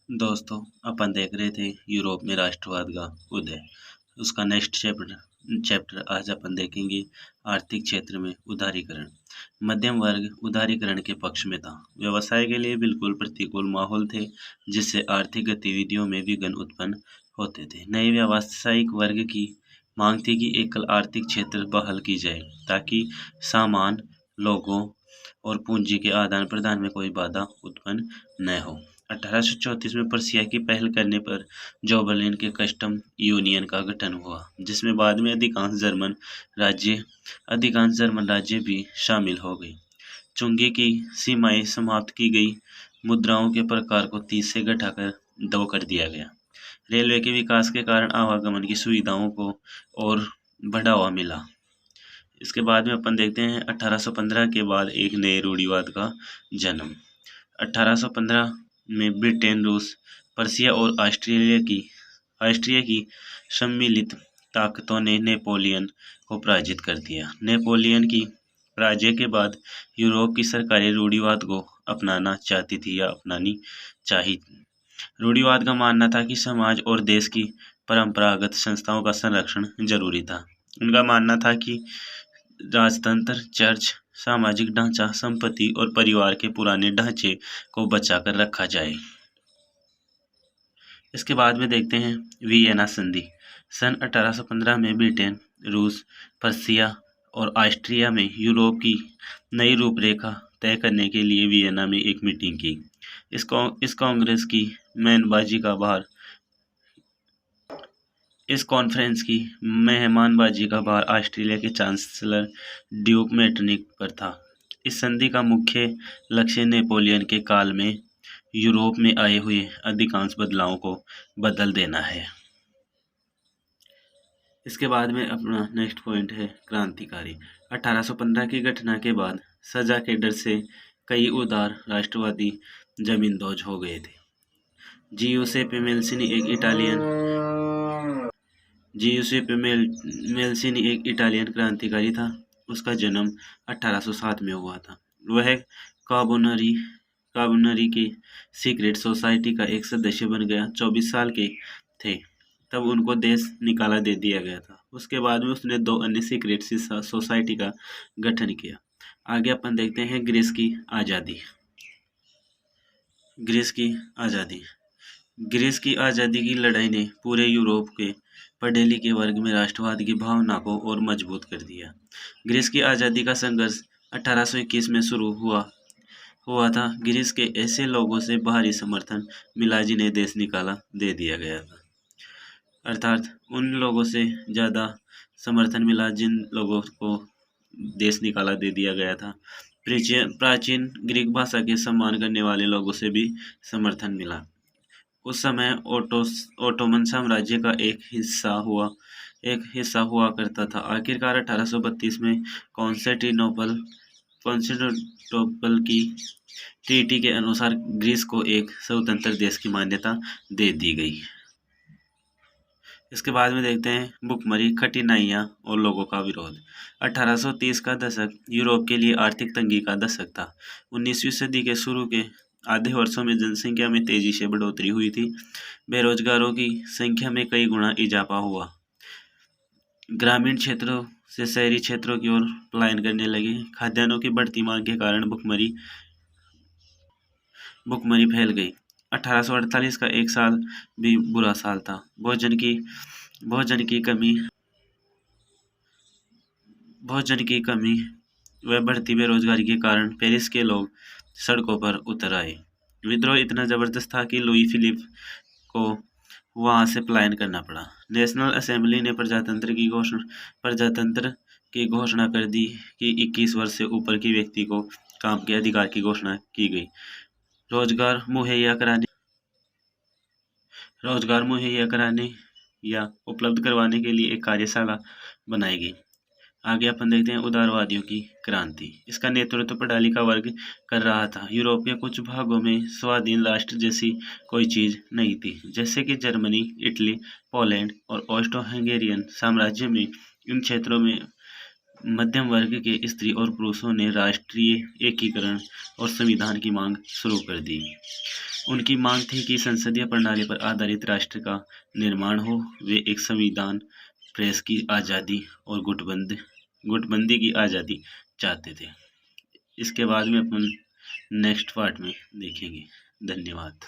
दोस्तों, अपन देख रहे थे यूरोप में राष्ट्रवाद का उदय। उसका नेक्स्ट चैप्टर आज अपन देखेंगे आर्थिक क्षेत्र में उदारीकरण। मध्यम वर्ग उदारीकरण के पक्ष में था। व्यवसाय के लिए बिल्कुल प्रतिकूल माहौल थे, जिससे आर्थिक गतिविधियों में विघ्न उत्पन्न होते थे। नए व्यावसायिक वर्ग की मांग थी कि एकल आर्थिक क्षेत्र बहाल की जाए, ताकि सामान, लोगों और पूंजी के आदान प्रदान में कोई बाधा उत्पन्न न हो। 1834 में पर्सिया की पहल करने पर जोबर्लिन के कस्टम यूनियन का गठन हुआ, जिसमें बाद में अधिकांश जर्मन राज्य भी शामिल हो गए। चुंगी की सीमाएं समाप्त की गई। मुद्राओं के प्रकार को 30 से घटाकर 2 कर दिया गया। रेलवे के विकास के कारण आवागमन की सुविधाओं को और बढ़ावा मिला। इसके बाद में अपन देखते हैं 1815 के बाद एक नए रूढ़िवाद का जन्म। 1815 में ब्रिटेन, रूस, पर्सिया और ऑस्ट्रिया की सम्मिलित ताकतों ने नेपोलियन को पराजित कर दिया। नेपोलियन की पराजय के बाद यूरोप की सरकारें रूढ़िवाद को अपनाना चाहती थी या अपनानी चाहिए। रूढ़िवाद का मानना था कि समाज और देश की परंपरागत संस्थाओं का संरक्षण जरूरी था। उनका मानना था कि राजतंत्र, चर्च, सामाजिक ढांचा, संपत्ति और परिवार के पुराने ढांचे को बचाकर रखा जाए। इसके बाद में देखते हैं वियना संधि। सन 1815 में ब्रिटेन, रूस, पर्सिया और ऑस्ट्रिया में यूरोप की नई रूपरेखा तय करने के लिए वियना में एक मीटिंग की। इस कांग्रेस की मेहमानबाजी का भार इस कॉन्फ्रेंस की मेहमानबाजी का भार ऑस्ट्रिया के चांसलर ड्यूक मेटरनिक पर था। इस संधि का मुख्य लक्ष्य नेपोलियन के काल में यूरोप में आए हुए अधिकांश बदलावों को बदल देना है। इसके बाद में अपना नेक्स्ट पॉइंट है क्रांतिकारी। 1815 की घटना के बाद सजा के डर से कई उदार राष्ट्रवादी जमींदोज हो गए थे। जियुसेप्पे मेल्सिनी एक इटालियन क्रांतिकारी था। उसका जन्म 1807 में हुआ था। वह कार्बोनरी के सीक्रेट सोसाइटी का एक सदस्य बन गया। 24 साल के थे तब उनको देश निकाला दे दिया गया था। उसके बाद में उसने 2 अन्य सीक्रेट सोसाइटी का गठन किया। आगे अपन देखते हैं ग्रीस की आज़ादी। ग्रीस की आज़ादी की लड़ाई ने पूरे यूरोप के पढ़े लिखे वर्ग में राष्ट्रवाद की भावना को और मजबूत कर दिया। ग्रीस की आज़ादी का संघर्ष 1821 में शुरू हुआ था। ग्रीस के ऐसे लोगों से भारी समर्थन मिला जिन्हें देश निकाला दे दिया गया था, अर्थात उन लोगों से ज़्यादा समर्थन मिला जिन लोगों को देश निकाला दे दिया गया था। प्राचीन ग्रीक भाषा के सम्मान करने वाले लोगों से भी समर्थन मिला। उस समय ओटोमन साम्राज्य का एक हिस्सा हुआ करता था। आखिरकार 1832 में कॉन्स्टेंटिनोपल की ट्रीटी के अनुसार ग्रीस को एक स्वतंत्र देश की मान्यता दे दी गई। इसके बाद में देखते हैं भुखमरी, कठिनाइयाँ और लोगों का विरोध। 1830 का दशक यूरोप के लिए आर्थिक तंगी का दशक था। 19वीं सदी के शुरू के आधे वर्षों में जनसंख्या में तेजी से बढ़ोतरी हुई थी। बेरोजगारों की संख्या में कई गुना इजाफा हुआ। ग्रामीण क्षेत्रों से शहरी क्षेत्रों की ओर पलायन करने लगे। खाद्यान्नों की बढ़ती मांग के कारण भुखमरी फैल गई। 1848 का एक साल भी बुरा साल था। भोजन की कमी व बढ़ती बेरोजगारी के कारण पेरिस के लोग सड़कों पर उतर आए। विद्रोह इतना जबरदस्त था कि लुई फिलिप को वहां से पलायन करना पड़ा। नेशनल असेंबली ने प्रजातंत्र की घोषणा कर दी कि 21 वर्ष से ऊपर के व्यक्ति को काम के अधिकार की घोषणा की गई। रोजगार मुहैया कराने या उपलब्ध करवाने के लिए एक कार्यशाला बनाई गई। आगे अपन देखते हैं उदारवादियों की क्रांति। इसका नेतृत्व पढ़ा लिखा वर्ग कर रहा था। यूरोप के कुछ भागों में स्वाधीन राष्ट्र जैसी कोई चीज नहीं थी, जैसे कि जर्मनी, इटली, पोलैंड और ऑस्ट्रो हंगेरियन साम्राज्य में। इन क्षेत्रों में मध्यम वर्ग के स्त्री और पुरुषों ने राष्ट्रीय एकीकरण और संविधान की मांग शुरू कर दी। उनकी मांग थी कि संसदीय प्रणाली पर आधारित राष्ट्र का निर्माण हो। वे एक संविधान, प्रेस की आज़ादी और गुटबंदी की आज़ादी चाहते थे। इसके बाद में अपन नेक्स्ट पार्ट में देखेंगे। धन्यवाद।